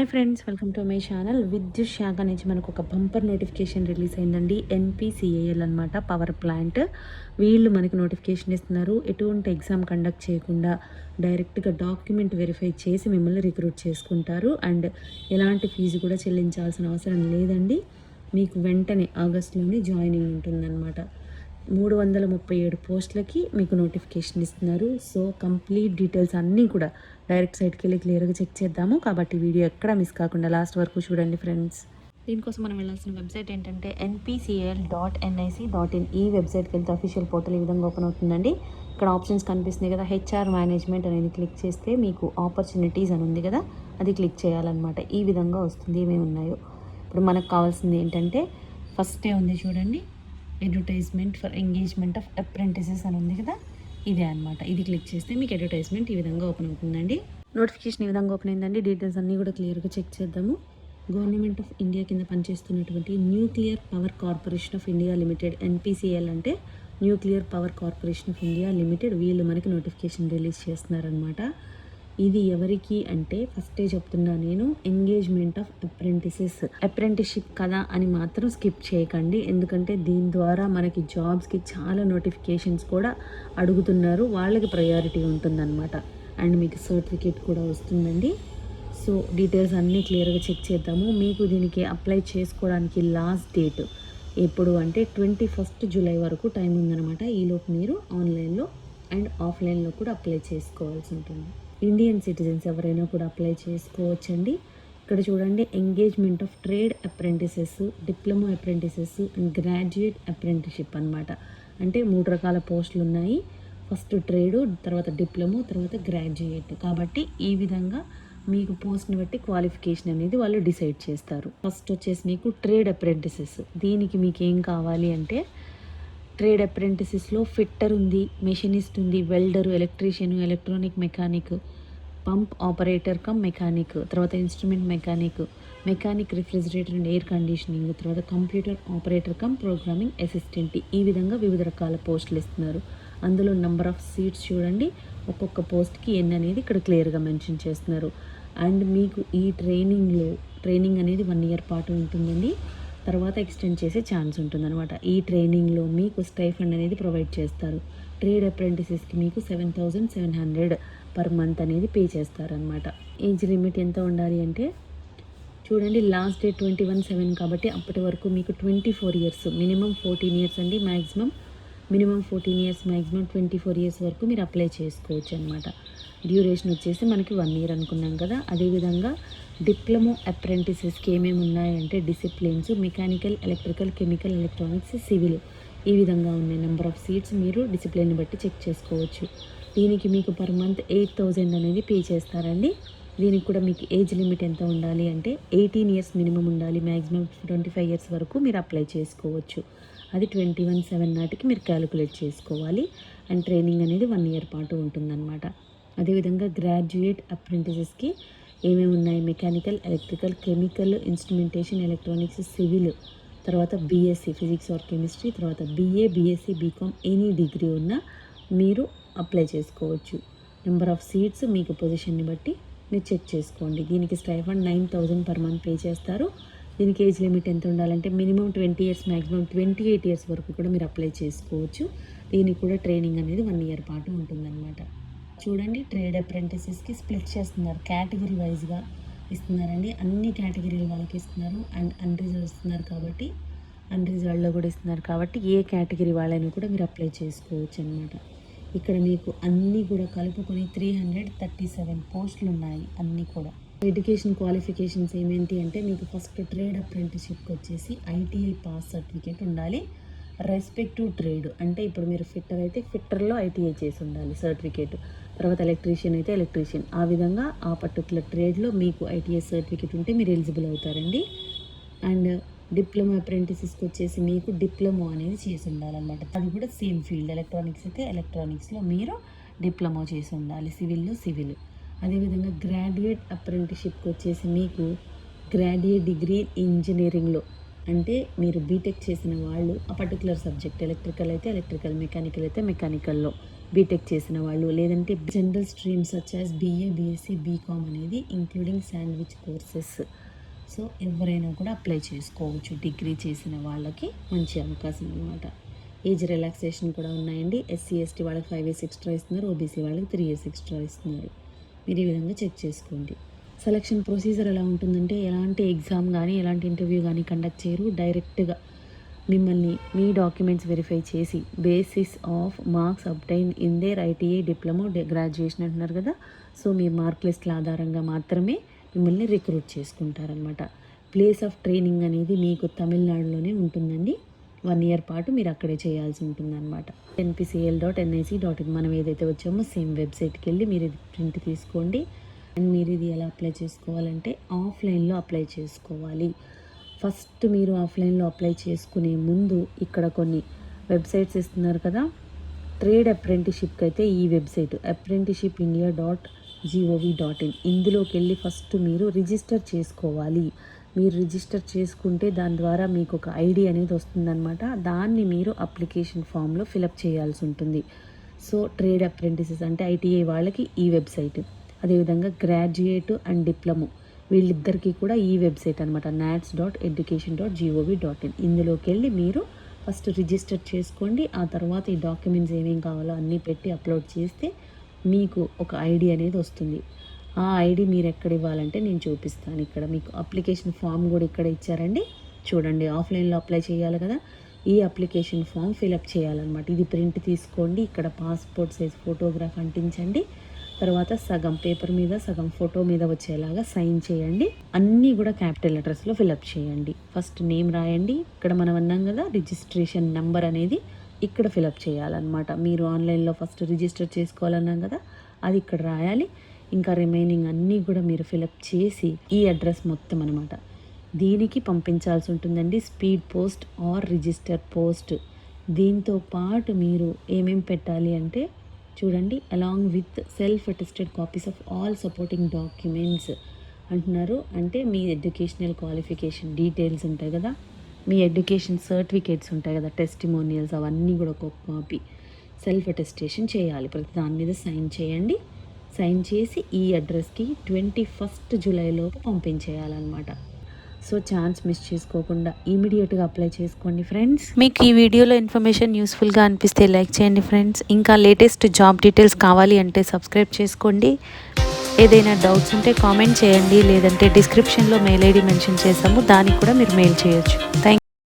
Hi friends, welcome to my channel. విద్యుత్ శాఖ నుంచి మనకు ఒక బంపర్ నోటిఫికేషన్ రిలీజ్ అయిందండి. ఎన్పిసిఏఎల్ అనమాట, పవర్ ప్లాంట్. వీళ్ళు మనకి నోటిఫికేషన్ ఇస్తున్నారు. ఎటువంటి ఎగ్జామ్ కండక్ట్ చేయకుండా డైరెక్ట్గా డాక్యుమెంట్ వెరిఫై చేసి మిమ్మల్ని రిక్రూట్ చేసుకుంటారు. అండ్ ఎలాంటి ఫీజు కూడా చెల్లించాల్సిన అవసరం లేదండి. మీకు వెంటనే ఆగస్టులోనే జాయినింగ్ ఉంటుందన్నమాట. 337 పోస్టులకి మీకు నోటిఫికేషన్ ఇస్తున్నారు. సో కంప్లీట్ డీటెయిల్స్ అన్నీ కూడా డైరెక్ట్ సైట్కి వెళ్ళి క్లియర్గా చెక్ చేద్దాము. కాబట్టి వీడియో ఎక్కడ మిస్ కాకుండా లాస్ట్ వరకు చూడండి ఫ్రెండ్స్. దీనికోసం మనం వెళ్ళాల్సిన వెబ్సైట్ ఏంటంటే npcl.nic.in. ఈ వెబ్సైట్కి వెళ్తే అఫీషియల్ పోర్టల్ ఈ విధంగా ఓపెన్ అవుతుందండి. ఇక్కడ ఆప్షన్స్ కనిపిస్తున్నాయి కదా, హెచ్ఆర్ మేనేజ్మెంట్ అనేది క్లిక్ చేస్తే మీకు ఆపర్చునిటీస్ అని ఉంది కదా, అది క్లిక్ చేయాలన్నమాట. ఈ విధంగా వస్తుంది ఏమేమి ఉన్నాయో. ఇప్పుడు మనకు కావాల్సింది ఏంటంటే ఫస్టే ఉంది చూడండి, advertisement for engagement of apprentices అని ఉంది కదా, ఇదే అనమాట. ఇది క్లిక్ చేస్తే మీకు అడ్వర్టైజ్మెంట్ ఈ విధంగా ఓపెన్ అవుతుందండి. నోటిఫికేషన్ ఈ విధంగా ఓపెన్ అయిందండి. డీటెయిల్స్ అన్నీ కూడా క్లియర్గా చెక్ చేద్దాము. గవర్నమెంట్ ఆఫ్ ఇండియా కింద పనిచేస్తున్నటువంటి nuclear power corporation of India limited, NPCIL అంటే nuclear power corporation of India limited, వీళ్ళు మనకి నోటిఫికేషన్ రిలీజ్ చేస్తున్నారనమాట. ఇది ఎవరికి అంటే ఫస్టే చెప్తున్నా నేను, ఎంగేజ్మెంట్ ఆఫ్ అప్రెంటిస్షిప్ కదా అని మాత్రం స్కిప్ చేయకండి. ఎందుకంటే దీని ద్వారా మనకి జాబ్స్కి చాలా నోటిఫికేషన్స్ కూడా అడుగుతున్నారు, వాళ్ళకి ప్రయారిటీ ఉంటుందన్నమాట. అండ్ మీకు సర్టిఫికేట్ కూడా వస్తుందండి. సో డీటెయిల్స్ అన్నీ క్లియర్గా చెక్ చేద్దాము. మీకు దీనికి అప్లై చేసుకోవడానికి లాస్ట్ డేట్ ఎప్పుడు అంటే 21 జూలై వరకు టైం ఉందన్నమాట. ఈలోపు మీరు ఆన్లైన్లో అండ్ ఆఫ్లైన్లో కూడా అప్లై చేసుకోవాల్సి ఉంటుంది. ఇండియన్ సిటిజన్స్ ఎవరైనా కూడా అప్లై చేసుకోవచ్చండి. ఇక్కడ చూడండి, engagement of trade apprentices, diploma apprentices and graduate apprenticeship అనమాట. అంటే 3 రకాల పోస్టులు ఉన్నాయి. ఫస్ట్ ట్రేడు, తర్వాత డిప్లొమా, తర్వాత గ్రాడ్యుయేట్. కాబట్టి ఈ విధంగా మీకు పోస్ట్ని బట్టి క్వాలిఫికేషన్ అనేది వాళ్ళు డిసైడ్ చేస్తారు. ఫస్ట్ వచ్చేసి మీకు ట్రేడ్ అప్రెంటిసెస్. దీనికి మీకు ఏం కావాలి అంటే ట్రేడ్ అప్రెంటిసెస్లో ఫిట్టర్ ఉంది, మెషినిస్ట్ ఉంది, welder, electrician, electronic mechanic, pump operator cum mechanic, తర్వాత instrument mechanic refrigerator and air conditioning, తర్వాత computer operator cum programming assistant. ఈ విధంగా వివిధ రకాల పోస్టులు ఇస్తున్నారు. అందులో నెంబర్ ఆఫ్ సీట్స్ చూడండి, ఒక్కొక్క పోస్ట్కి ఎన్ని అనేది ఇక్కడ క్లియర్గా మెన్షన్ చేస్తున్నారు. అండ్ మీకు ఈ ట్రైనింగ్ అనేది 1 ఇయర్ పాటు ఉంటుందండి. తర్వాత ఎక్స్టెండ్ చేసే ఛాన్స్ ఉంటుందన్నమాట. ఈ ట్రైనింగ్లో మీకు స్టైఫండ్ అనేది ప్రొవైడ్ చేస్తారు. ట్రేడ్ అప్రెంటిసెస్కి మీకు 7,700 పర్ మంత్ అనేది పే చేస్తారనమాట. ఏజ్ లిమిట్ ఎంత ఉండాలి అంటే చూడండి, లాస్ట్ డేట్ 21/7 కాబట్టి అప్పటి వరకు మీకు 24 ఇయర్స్, మినిమం 14 ఇయర్స్ అండి, మినిమం 14 ఇయర్స్, మ్యాక్సిమం 24 ఇయర్స్ వరకు మీరు అప్లై చేసుకోవచ్చు అనమాట. డ్యూరేషన్ వచ్చేసి మనకి 1 ఇయర్ అనుకున్నాం కదా. అదేవిధంగా డిప్లొమా అప్రెంటిసెస్కి ఏమేమి ఉన్నాయంటే disciplines mechanical, electrical, chemical, electronics, civil, ఈ విధంగా ఉన్నాయి. నెంబర్ ఆఫ్ సీట్స్ మీరు డిసిప్లిన్ బట్టి చెక్ చేసుకోవచ్చు. దీనికి మీకు పర్ మంత్ 8,000 అనేది పే చేస్తారండి. దీనికి కూడా మీకు ఏజ్ లిమిట్ ఎంత ఉండాలి అంటే 18 ఇయర్స్ మినిమం ఉండాలి, మ్యాక్సిమం 25 ఇయర్స్ వరకు మీరు అప్లై చేసుకోవచ్చు. అది 21/7 నాటికి మీరు క్యాలిక్యులేట్ చేసుకోవాలి. అండ్ ట్రైనింగ్ అనేది 1 ఇయర్ పాటు ఉంటుందన్నమాట. అదేవిధంగా గ్రాడ్యుయేట్ అప్రెంటిసెస్కి ఏమేమి ఉన్నాయి, mechanical, electrical, chemical, instrumentation, electronics, civil, తర్వాత బీఎస్సీ ఫిజిక్స్ ఆర్ కెమిస్ట్రీ, తర్వాత BA, BSc, BCom, any degree ఉన్న మీరు అప్లై చేసుకోవచ్చు. నెంబర్ ఆఫ్ సీట్స్ మీకు పొజిషన్ని బట్టి మీరు చెక్ చేసుకోండి. దీనికి స్టైఫండ్ 9,000 పర్ మంత్ పే చేస్తారు. దీనికి ఏజ్ లిమిట్ ఎంత ఉండాలంటే మినిమం 20 ఇయర్స్, మ్యాక్సిమం 28 ఇయర్స్ వరకు కూడా మీరు అప్లై చేసుకోవచ్చు. దీనికి కూడా ట్రైనింగ్ అనేది 1 ఇయర్ పాటు ఉంటుందన్నమాట. చూడండి, ట్రేడ్ అప్రెంటిసెస్కి స్ప్లిట్ చేస్తున్నారు, కేటగిరీ వైజ్గా ఇస్తున్నారండి. అన్ని కేటగిరీల వాళ్ళకి ఇస్తున్నారు. అండ్ అన్రిజర్వ్ ఇస్తున్నారు కాబట్టి అన్రిజర్వ్లో కూడా ఇస్తున్నారు కాబట్టి ఏ కేటగిరీ వాళ్ళైనా కూడా మీరు అప్లై చేసుకోవచ్చు అనమాట. ఇక్కడ మీకు అన్నీ కూడా కలుపుకొని 337 పోస్టులు ఉన్నాయి. అన్నీ కూడా ఎడ్యుకేషన్ క్వాలిఫికేషన్స్ ఏమేంటి అంటే మీకు ఫస్ట్ ట్రేడ్ అప్రెంటిస్షిప్కి వచ్చేసి ఐటీఐ పాస్ సర్టిఫికేట్ ఉండాలి. రెస్పెక్టివ్ ట్రేడ్ అంటే ఇప్పుడు మీరు ఫిట్టర్ అయితే ఫిట్టర్లో ఐటీఐ చేసి ఉండాలి సర్టిఫికేట్. తర్వాత ఎలక్ట్రీషియన్ అయితే ఎలక్ట్రీషియన్, ఆ విధంగా ఆ పర్టికులర్ ట్రేడ్లో మీకు ఐటీఐ సర్టిఫికేట్ ఉంటే మీరు ఎలిజిబుల్ అవుతారండి. అండ్ డిప్లొమా అప్రెంటిసెస్కి వచ్చేసి మీకు డిప్లొమా అనేది చేసి ఉండాలన్నమాట. అది కూడా సేమ్ ఫీల్డ్, ఎలక్ట్రానిక్స్ అయితే ఎలక్ట్రానిక్స్లో మీరు డిప్లొమా చేసి ఉండాలి, సివిల్లో సివిల్. అదేవిధంగా గ్రాడ్యుయేట్ అప్రెంటిస్షిప్కి వచ్చేసి మీకు గ్రాడ్యుయేట్ డిగ్రీ ఇంజనీరింగ్లో, అంటే మీరు బీటెక్ చేసిన వాళ్ళు ఆ పర్టికులర్ సబ్జెక్ట్, ఎలక్ట్రికల్ అయితే ఎలక్ట్రికల్, మెకానికల్ అయితే మెకానికల్లో బీటెక్ చేసిన వాళ్ళు, లేదంటే general streams such as BA, BSc, BCom అనేది ఇంక్లూడింగ్ శాండ్విచ్ కోర్సెస్. సో ఎవరైనా కూడా అప్లై చేసుకోవచ్చు. డిగ్రీ చేసిన వాళ్ళకి మంచి అవకాశం అనమాట. ఏజ్ రిలాక్సేషన్ కూడా ఉన్నాయండి. SC, ST వాళ్ళకి 5 years ఎక్స్ట్రా ఇస్తున్నారు, OBC వాళ్ళకి 3 years ఎక్స్ట్రా ఇస్తున్నారు. మీరు ఈ విధంగా చెక్ చేసుకోండి. సెలక్షన్ ప్రొసీజర్ ఎలా ఉంటుందంటే ఎలాంటి ఎగ్జామ్ కానీ ఎలాంటి ఇంటర్వ్యూ కానీ కండక్ట్ చేయరు. డైరెక్ట్గా మిమ్మల్ని మీ డాక్యుమెంట్స్ వెరిఫై చేసి basis of marks obtain in there ITI, diploma, graduation అంటున్నారు కదా. సో మీ మార్క్ లిస్టుల ఆధారంగా మాత్రమే మిమ్మల్ని రిక్రూట్ చేసుకుంటారనమాట. ప్లేస్ ఆఫ్ ట్రైనింగ్ అనేది మీకు తమిళనాడులోనే ఉంటుందండి. 1 year పాటు మీరు అక్కడే చేయాల్సి ఉంటుందన్నమాట. npcl.nic.in మనం ఏదైతే వచ్చామో సేమ్ వెబ్సైట్కి వెళ్ళి మీరు ఇది ప్రింట్ తీసుకోండి. అండ్ మీరు ఇది ఎలా అప్లై చేసుకోవాలంటే ఆఫ్లైన్లో అప్లై చేసుకోవాలి. ఫస్ట్ మీరు ఆఫ్లైన్లో అప్లై చేసుకునే ముందు ఇక్కడ కొన్ని వెబ్సైట్స్ ఇస్తున్నారు కదా. ట్రేడ్ అప్రెంటిషిప్కి అయితే ఈ వెబ్సైట్ apprenticeshipindia.gov.in ఇందులోకి వెళ్ళి ఫస్ట్ మీరు రిజిస్టర్ చేసుకోవాలి. మీరు రిజిస్టర్ చేసుకుంటే దాని ద్వారా మీకు ఒక ఐడి అనేది వస్తుందన్నమాట. దాన్ని మీరు అప్లికేషన్ ఫామ్లో ఫిలప్ చేయాల్సి ఉంటుంది. సో ట్రేడ్ అప్రెంటిసెస్ అంటే ITI వాళ్ళకి ఈ వెబ్సైట్, అదేవిధంగా గ్రాడ్యుయేట్ అండ్ డిప్లొమా వీళ్ళిద్దరికీ కూడా ఈ వెబ్సైట్ అనమాట, nats.education.gov.in. ఇందులోకి వెళ్ళి మీరు ఫస్ట్ రిజిస్టర్ చేసుకోండి. ఆ తర్వాత ఈ డాక్యుమెంట్స్ ఏమేం కావాలో అన్నీ పెట్టి అప్లోడ్ చేస్తే మీకు ఒక ఐడి అనేది వస్తుంది. ఆ ఐడి మీరు ఎక్కడ ఇవ్వాలంటే నేను చూపిస్తాను. ఇక్కడ మీకు అప్లికేషన్ ఫామ్ కూడా ఇక్కడ ఇచ్చారండి. చూడండి, ఆఫ్లైన్లో అప్లై చేయాలి కదా, ఈ అప్లికేషన్ ఫామ్ ఫిలప్ చేయాలన్నమాట. ఇది ప్రింట్ తీసుకోండి. ఇక్కడ పాస్పోర్ట్ సైజ్ ఫోటోగ్రాఫ్ అంటించండి. తర్వాత సగం పేపర్ మీద సగం ఫోటో మీద వచ్చేలాగా సైన్ చేయండి. అన్నీ కూడా క్యాపిటల్ లెటర్స్లో ఫిలప్ చేయండి. ఫస్ట్ నేమ్ రాయండి. ఇక్కడ మనం అన్నాం కదా రిజిస్ట్రేషన్ నెంబర్ అనేది ఇక్కడ ఫిలప్ చేయాలన్నమాట. మీరు ఆన్లైన్లో ఫస్ట్ రిజిస్టర్ చేసుకోవాలన్నాం కదా, అది ఇక్కడ రాయాలి. ఇంకా రిమైనింగ్ అన్నీ కూడా మీరు ఫిలప్ చేసి ఈ అడ్రస్ మొత్తం అనమాట దీనికి పంపించాల్సి ఉంటుందండి. Speed post or register post. దీంతో పాటు మీరు ఏమేమి పెట్టాలి అంటే చూడండి, along with self attested copies of all supporting documents అంటున్నారు. అంటే మీ ఎడ్యుకేషనల్ క్వాలిఫికేషన్ డీటెయిల్స్ ఉంటాయి కదా, మీ ఎడ్యుకేషన్ సర్టిఫికేట్స్ ఉంటాయి కదా, టెస్టిమోనియల్స్, అవన్నీ కూడా ఒక కాపీ సెల్ఫ్ అటెస్టేషన్ చేయాలి. ప్రతి దాని మీద సైన్ చేయండి. సైన్ చేసి ఈ అడ్రస్కి 21st July లోపు పంపించేయాలన్నమాట. సో ఛాన్స్ మిస్ చేసుకోకుండా ఇమీడియట్గా అప్లై చేసుకోండి ఫ్రెండ్స్. మీకు ఈ వీడియోలో ఇన్ఫర్మేషన్ యూస్ఫుల్గా అనిపిస్తే లైక్ చేయండి ఫ్రెండ్స్. ఇంకా లేటెస్ట్ జాబ్ డీటెయిల్స్ కావాలి అంటే సబ్స్క్రైబ్ చేసుకోండి. ఏదైనా డౌట్స్ ఉంటే కామెంట్ చేయండి, లేదంటే డిస్క్రిప్షన్లో మెయిల్ ID మెన్షన్ చేసాము, దానికి కూడా మీరు మెయిల్ చేయొచ్చు. థ్యాంక్